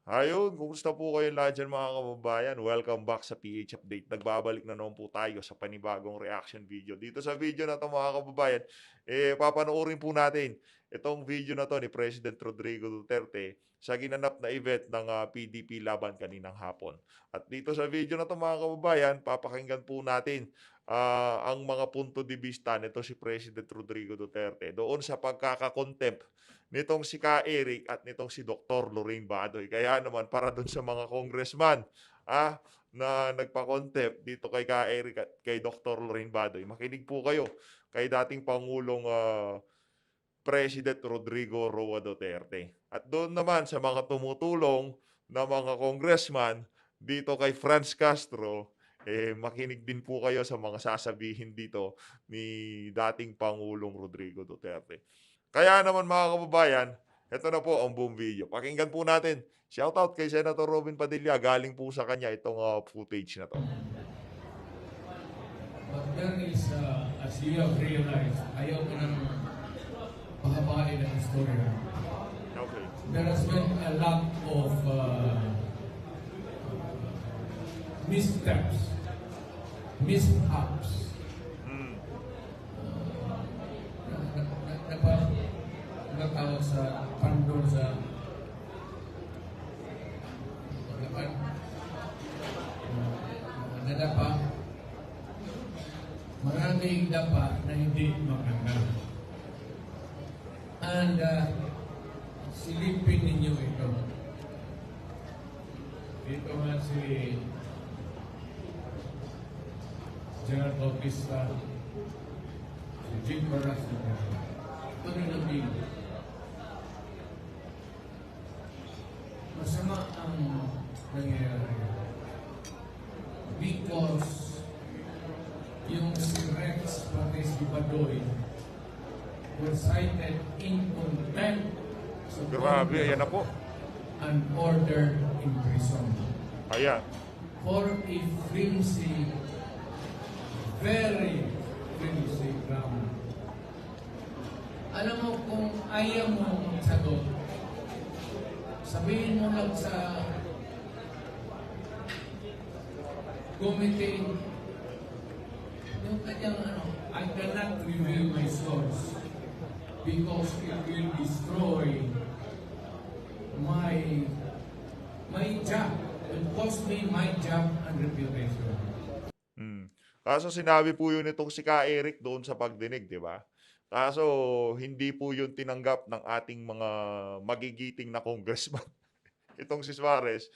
Ayun, kumusta po kayong lahat diyan mga kababayan? Welcome back sa PH Update. Nagbabalik na naman po tayo sa panibagong reaction video. Dito sa video na 'to mga kababayan, papanoorin po natin itong video na 'to ni President Rodrigo Duterte sa ginanap na event ng PDP Laban kaninang hapon. At dito sa video na 'to mga kababayan, papakinggan po natin ang mga punto de vista nito si President Rodrigo Duterte doon sa pagkaka-contempt nitong si Ka Eric at nitong si Doktor Lorraine Badoy. Kaya naman para dun sa mga congressman, na nagpa-contempt dito kay Ka Eric at kay Doktor Lorraine Badoy, makinig po kayo kay dating Pangulong, President Rodrigo Roa Duterte. At doon naman sa mga tumutulong na mga congressman dito kay Franz Castro, makinig din po kayo sa mga sasabihin dito ni dating Pangulong Rodrigo Duterte. Kaya naman mga kababayan, eto na po ang buong video. Pakinggan po natin. Shoutout kay Senator Robin Padilla. Galing po sa kanya itong footage na 'to. But there is, as you have realized, ayaw ko nang pahabain ang istorya. Okay. There has been a lot of missteps, mishaps. Mm. Natawag sa pandol sa nadapa. Maraming dapa na hindi maganda. And silipin ninyo ito. Dito nga si Gerald Bautista, si Jim Barrasso, ito rin ang bigo. Masama ang nangyayari. Because yung si Rex pati si Badoy were cited in contempt sa Grabe, ayan na po. and ordered in prison Ayan. for a flimsy, very flimsy ground. Alam mo, kung ayaw mo magsagot, sabihin mo lang sa committee, yung kanyang I cannot reveal my source because it will destroy my job. It cost me my job and reputation. Kaso sinabi po yun itong si Ka Eric doon sa pagdinig, di ba? Kaso hindi po yun tinanggap ng ating mga magigiting na congressman. Itong si Suarez,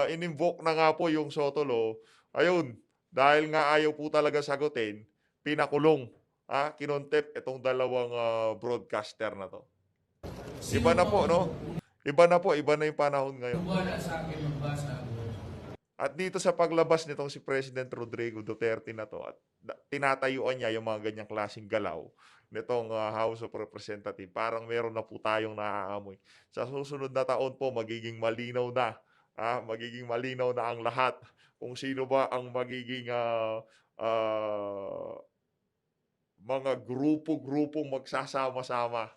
in-invoke na nga po yung Soto Law. Ayun, dahil nga ayaw po talaga sagutin, pinakulong, kinontempt itong dalawang broadcaster na to. Iba na po, no? Iba na po, iba na yung panahon ngayon. Wala sa akin magbasa. At dito sa paglabas nitong si President Rodrigo Duterte na to, at tinatayuan niya yung mga ganyang klaseng galaw nitong House of Representatives, parang meron na po tayong naaamoy. Sa susunod na taon po, magiging malinaw na, ang lahat kung sino ba ang magiging mga grupo-grupong magsasama-sama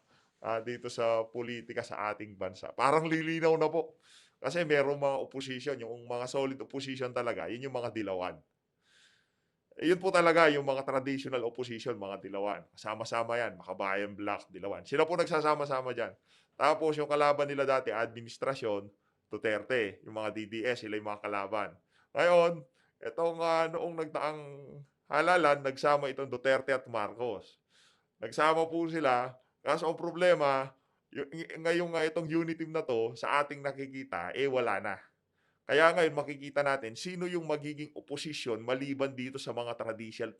dito sa politika sa ating bansa. Parang lilinaw na po. Kasi merong mga opposition, yung mga solid opposition talaga, yun yung mga dilawan. Yun po talaga yung mga traditional opposition, mga dilawan. Sama-sama yan, Makabayan Black, dilawan. Sila po nagsasama-sama dyan. Tapos yung kalaban nila dati, administrasyon, Duterte, yung mga DDS, sila yung mga kalaban. Ngayon, itong noong nagdaang halalan, nagsama itong Duterte at Marcos. Nagsama po sila, kaso ang problema, ngayong itong unity team na to, sa ating nakikita, wala na. Kaya ngayon makikita natin sino yung magiging opposition maliban dito sa mga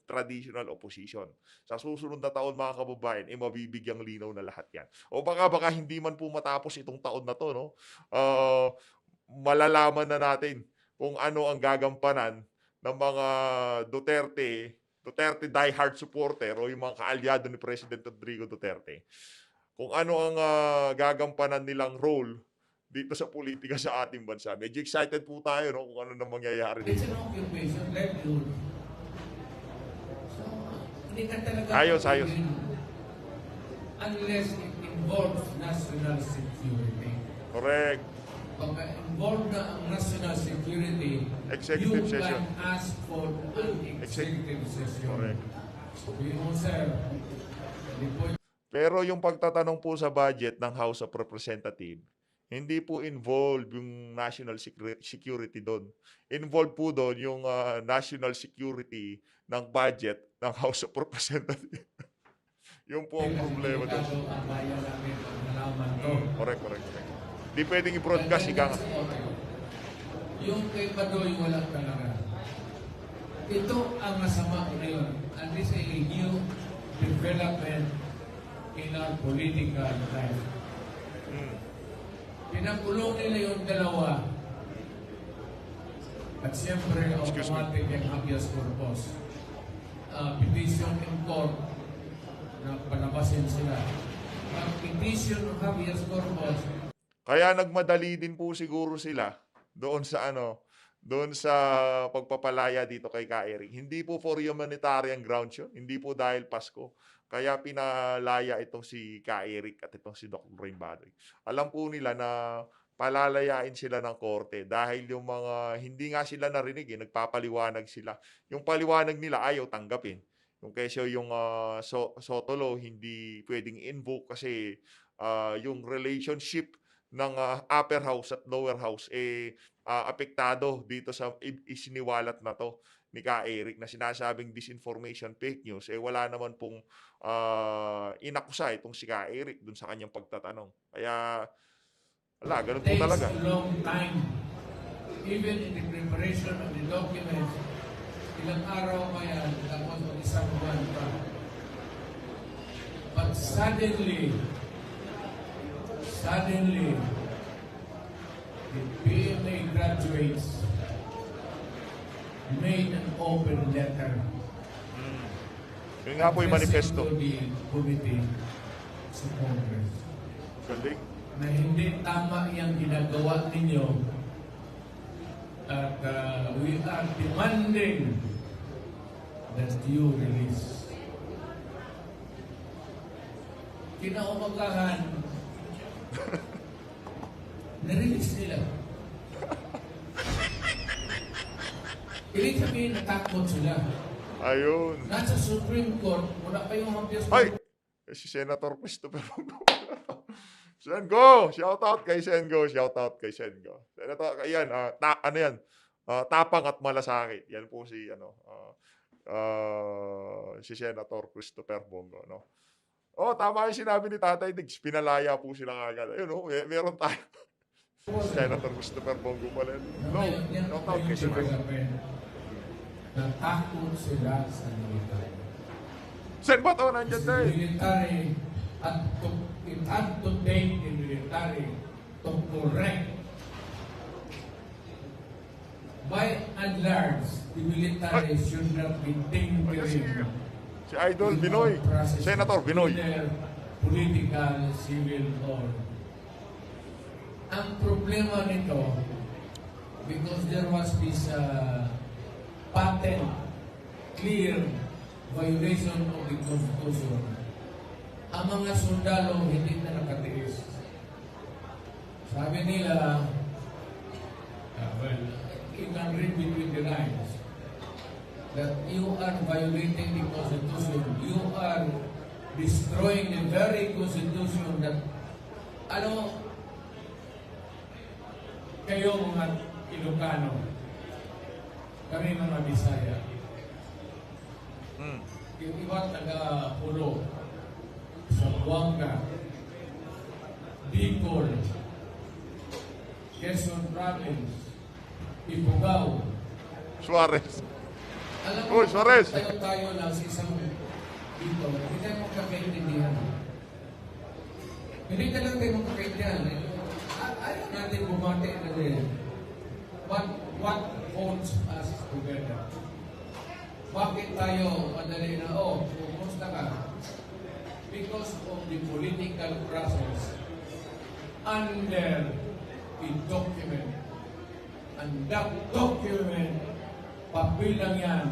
traditional opposition. Sa susunod na taon mga kababayan, mabibigyang linaw na lahat yan. O baka hindi man po matapos itong taon na to, no? Malalaman na natin kung ano ang gagampanan ng mga Duterte diehard supporter o yung mga kaalyado ni President Rodrigo Duterte. Kung ano ang gagampanan nilang role dito sa politika sa ating bansa. Medyo excited po tayo, no, kung ano na mangyayari It's dito. an occupation, livelihood. So, hindi ka talaga Ayos. pwedeng unless it involves national security. Correct. pagka involved na ang national security, Executive you session. can ask for an executive session. Correct. Sabi mo, sir, hindi po Pero yung pagtatanong po sa budget ng House of Representatives, hindi po involved yung national security doon. Involved po doon yung national security ng budget ng House of Representatives. Yung po ang problema doon. delikado ang bayan namin pag nalaman to. Correct. Di pwedeng i-broadcast, ika nga. Okay. Yung kay Badoy, wala talaga. Ito ang masama ngayon. And this is a new development in our political life. Pinakulong nila yung dalawa. At siyempre, Excuse me. automatic yung habeas corpus. Petition in court na palabasin sila. Ang petition ng habeas corpus, Kaya nagmadali din po siguro sila doon sa pagpapalaya dito kay Ka Eric. Hindi po for humanitarian grounds yun. Hindi po dahil Pasko. Kaya pinalaya itong si Ka Eric at itong si Dr. Brain Badoy. Alam po nila na palalayain sila ng korte dahil yung mga hindi nga sila narinig, nagpapaliwanag sila. Yung paliwanag nila ayaw tanggapin. Yung kesyo yung Sotolo hindi pwedeng invoke kasi yung relationship ng upper house at lower house apektado dito sa isiniwalat na to ni Ka Eric na sinasabing disinformation, fake news, wala naman pong inakusa itong si Ka Eric dun sa kanyang pagtatanong. Kaya, wala, ganun po takes talaga. a long time. Even in the preparation of the documents, ilang araw pa yan, tapos isang buwan pa. But suddenly, the PMA graduates made an open letter. Yun nga po yung manifesto. To the committee sa Congress. Galing. Na hindi tama yung ginagawa ninyo at we are demanding that you release. Kinaumagahan, na-release nila. Ibig sabihin, natakot sila. Ayun. Nasa Supreme Court, wala pa yung habeas Ay! Si Senator Christopher Sengo! Shout out kay Sengo. Senator, ayan, tapang at malasakit. Yan po si, si Senator Christopher Bongo, no? Oh, tama yung sinabi ni Tatay Diggs. Pinalaya po sila agad. Ayun, meron tayo. Senator Christopher Bongo pala. No, shout out kay Sengo. Natakot sila sa military. Sen, ba't ako nandyan tayo? Military, at it had to take the military to correct. By and large, the military should not be tinkering Si Idol with Binoy. our processes, Senator Binoy. either political, civil, or ang problema nito, because there was this patent, clear violation of the Constitution, ang mga sundalo hindi na nakatiis. Sabi nila, well, you can read between the lines, that you are violating the Constitution. You are destroying the very Constitution that, kayo mga Ilocano, kami mga Bisaya, yung iba taga-Pulo, Zamboanga, Bicol, Quezon Province, Ifugao. Suarez. Alam Uy, Suarez! tayo lang sa isang dito, hindi tayo magkakaintindihan. Hindi tayo magkakaintindihan. Ayaw natin bumati na din. What holds us together? Bakit tayo madali na, kumusta ka? Because of the political process under a document. And that document, papel lang yan,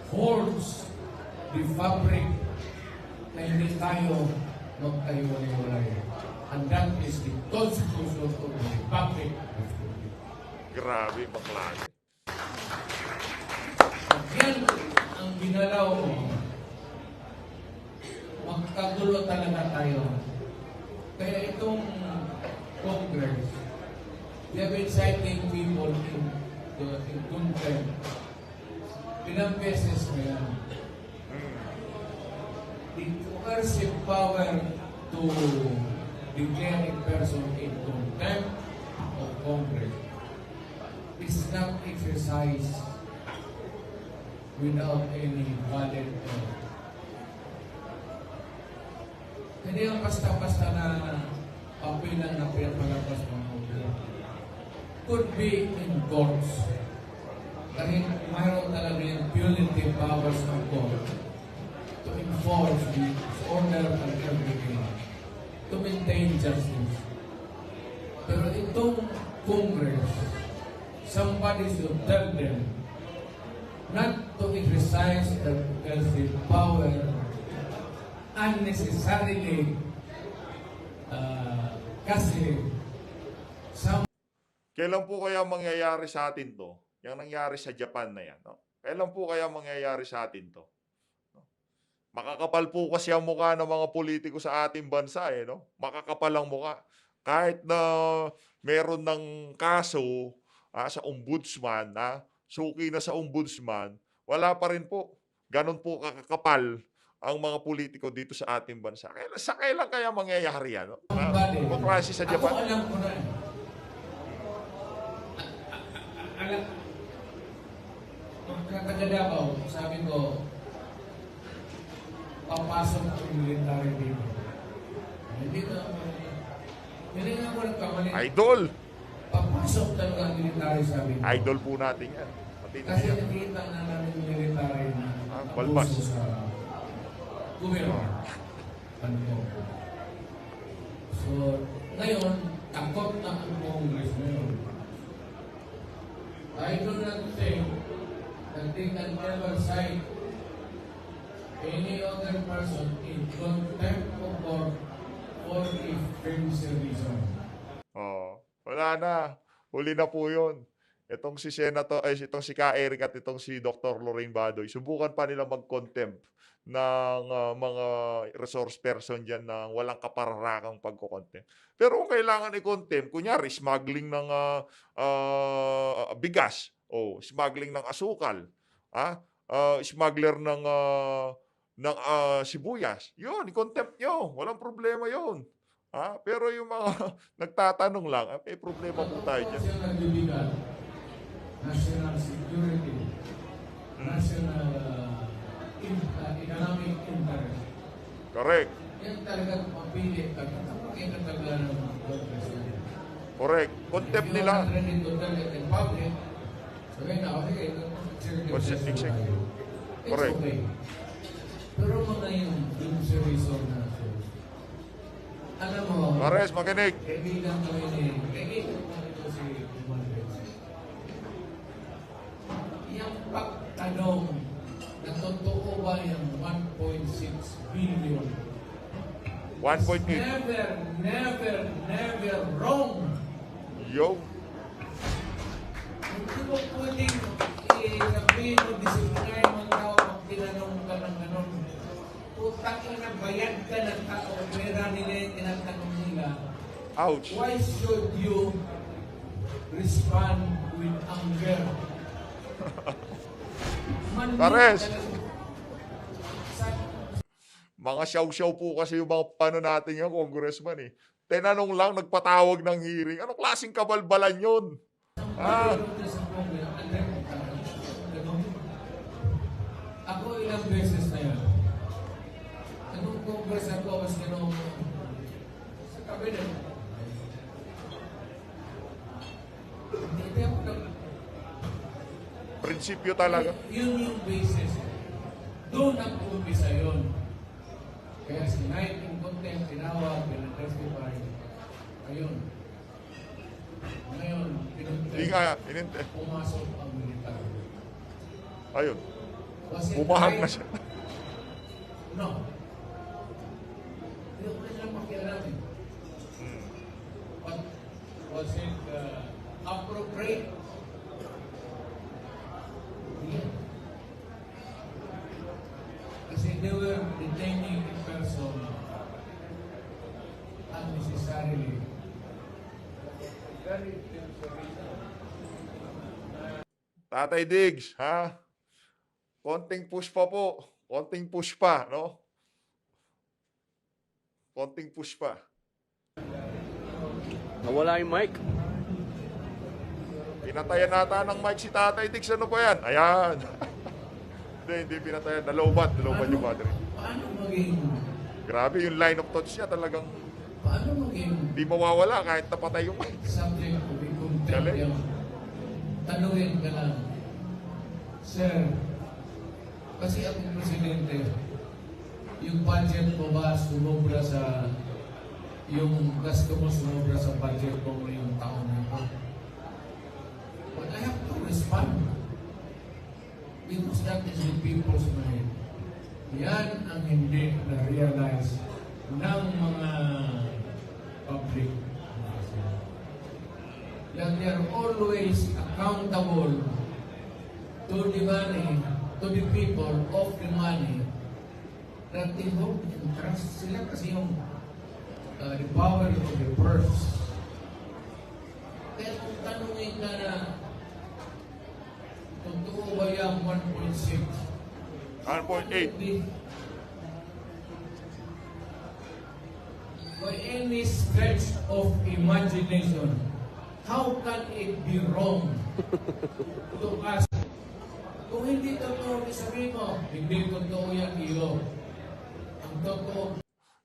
holds the fabric na hindi tayo magtayo-walay. And that is the Constitution of the public. Grabe, baklase. Pag yan ang ginalaw mo, magkagulo talaga tayo. Kaya itong Congress, they have been citing people in contempt. Ilang beses na yan. The coercive power to declare a person in contempt of Congress is not exercised without any valid Hindi ang basta-basta na papilan na pinapalabas ng mga could be in courts. Dahil mayroon talaga yung punitive powers ng court to enforce the order and everything, to maintain justice. Pero itong Congress, somebody should tell them not to exercise the power unnecessarily kasi Kailan po kaya mangyayari sa atin to? Yung nangyari sa Japan na yan. No? Kailan po kaya mangyayari sa atin to? No? Makakapal po kasi ang mukha ng mga politiko sa ating bansa. No? Makakapal ang mukha. Kahit na meron ng kaso sa ombudsman, suki na sa ombudsman, wala pa rin po. Ganon po kakapal ang mga politiko dito sa ating bansa. Kailan kaya mangyayari yan? No? Demokrasya sa Japan. Ako alam ko na. Alam, taga-Davao, sabi ko, papasok ang military dito. Hindi nga ako nagkamali. Idol! Papasok talaga ang military, sabi ko. Idol po natin yan. Kasi nakita na namin yung military na balbas abuso sa gobyerno. Ano ko. So, ngayon, takot na ang Congress ngayon. I do not think that they can ever cite any other person in contempt of court for a friendly reason. Wala na. Huli na po yun. Itong si itong si Ka Eric at itong si Dr. Lorraine Badoy, subukan pa nila mag-contempt ng mga resource person dyan na walang kapararakang pagko-contempt. Pero kung kailangan i-contempt, kunyari, smuggling ng bigas, o smuggling ng asukal, smuggler ng sibuyas, yun, i-contempt nyo. Walang problema yun. Pero yung mga nagtatanong lang, may problema po tayo dyan. Siya nagbibigat, national security, national economic interest. Correct. Yan talaga mapili kapag talaga ng Congress. Correct. Contempt nila. If you want to tell it in public, sabihin na, okay, Correct. okay. Pero mga yung reason na alam mo, Pares, makinig. kaibigan ko yun kaibigan ko ito si Kumalbet. Yung pagtanong na totoo ba yung 1.6 billion? 1.8. Never wrong. Yo. Hindi mo pwedeng sabihin mo, disiplinahin mo ang tao pag tinanong ka ng ganon. Utang na bayad ka ng tao, pera nila yung tinatanong nila. Ouch. Why should you respond with anger? Pares. Mga siyaw-siyaw po kasi yung mga natin yung congressman eh. Tinanong lang, nagpatawag ng hearing. Anong klaseng kabalbalan yun? Ako ilang beses na yan. Anong congress ako, mas gano'n sa kabinet. Hindi ako Prinsipyo talaga. Yun yung basis. Doon ang umpisa yun. Kaya sinight in contempt, tinawag, pinag-testify. Ayun. Ngayon, Hindi nga, inintend. pumasok ang militar. Ayun. Was it Bumahag right? na siya. No. Hindi ko na pakialamin. But Was it appropriate? Yeah. Kasi they were detaining a person unnecessarily. Very Tatay Diggs, ha? Konting push pa po. Konting push pa, no? Konting push pa. Nawala yung mic. Pinatayan nata ng mic si Tatay Diggs. Ano pa yan? Ayan. Hindi pinatayan. Nalobat yung battery. Paano maging, Grabe yung line of thoughts niya talagang paano maging di mawawala kahit napatay yung mic. subject to be contempt Galing. yung tanungin ka lang, Sir, kasi ako presidente, yung budget mo ba sumobra sa, yung gasto mo sumobra sa budget mo ngayong taon na ito? But I have to respond. Because that is the people's mind. Yan ang hindi na-realize ng mga public. That they are always accountable to the money, to the people of the money that they hold in trust. Sila kasi yung the power of the purse. Kaya kung tanungin ka na totoo ba yung 1.6? 1.8. By any stretch of imagination, how can it be wrong to ask? Kung hindi totoo, sabihin mo, hindi totoo yan, iyo. Ang totoo,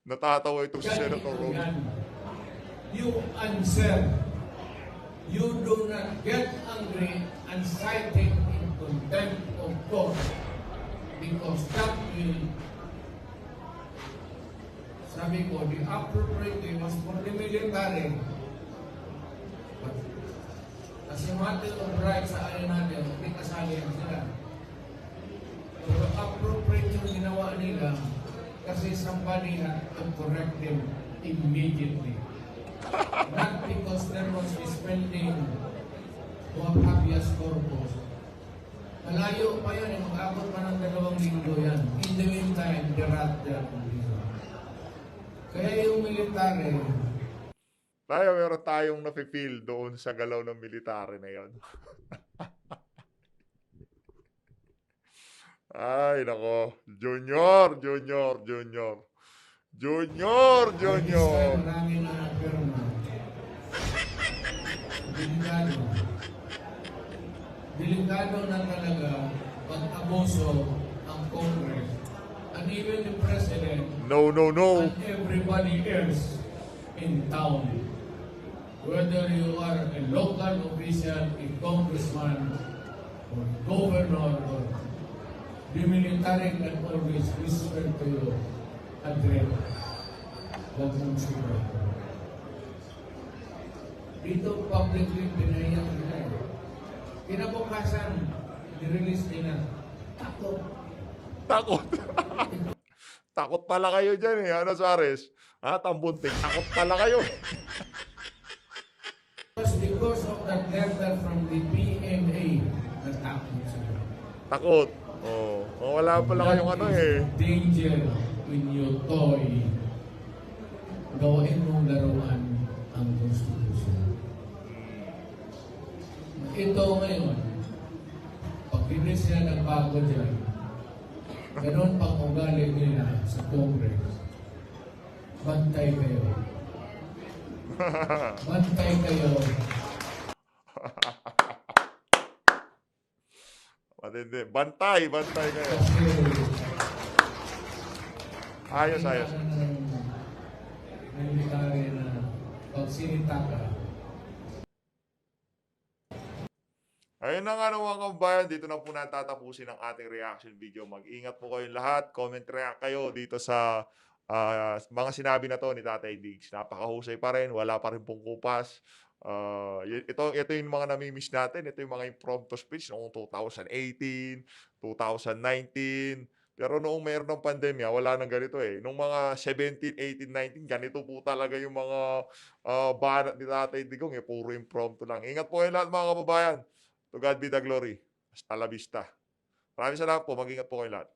Natatawa ito si yan, Senator ito Robin. yan. You answer. You do not get angry and cite it in contempt of court because that will, sabi ko, the appropriate way was for the military. But as a matter of right sa ayon natin, may kasali yan sila. Pero appropriate yung ginawa nila kasi somebody had to correct them immediately. Not because there was spending of habeas corpus. Malayo pa yun, mag-abot pa ng 2 linggo yan. In the meantime, the rat there. Kaya yung military, Meron tayong nafe-feel doon sa galaw ng military na yon. Ay, nako. Junior. marami na pirma. Delikado. Delikado na talaga pag-abuso ang Congress. And even the President No. and everybody else in town. Whether you are a local official, a congressman, or governor, or the military can always whisper to you, Andre, huwag mong siguro. Dito publicly pinahiyak nila eh. Kinabukasan, nirelease nila. Takot. Takot pala kayo dyan eh. Ano, Suarez? Tambunting. Takot pala kayo. Because of that letter from the PMA, natakot sila. Takot. Oh, wala pala kayong ano eh. Danger when you toy. Gawin mong laruan ang Constitution. Ito ngayon, pag binis niya ng bago dyan, ganon pang ugali nila sa Congress. Bantay kayo. Bantay kayo. Matindi. Bantay kayo. Kasi Ayos. military na pag sinita ka, Ayun na nga mga kabayan, dito na po natatapusin ang ating reaction video. Mag-ingat po kayong lahat. Comment, react kayo dito sa mga sinabi na to ni Tatay Diggs. Napakahusay pa rin. Wala pa rin pong kupas. Ito yung mga namimiss natin. Ito yung mga impromptu speech noong 2018, 2019. Pero noong mayroon ng pandemya, wala ng ganito eh. Nung mga 17, 18, 19, ganito po talaga yung mga banat ni Tatay Digong eh. Puro impromptu lang. Ingat po kayo lahat mga kababayan. To God be the glory. Hasta la vista. Maraming salamat po. Mag-ingat po kayo lahat.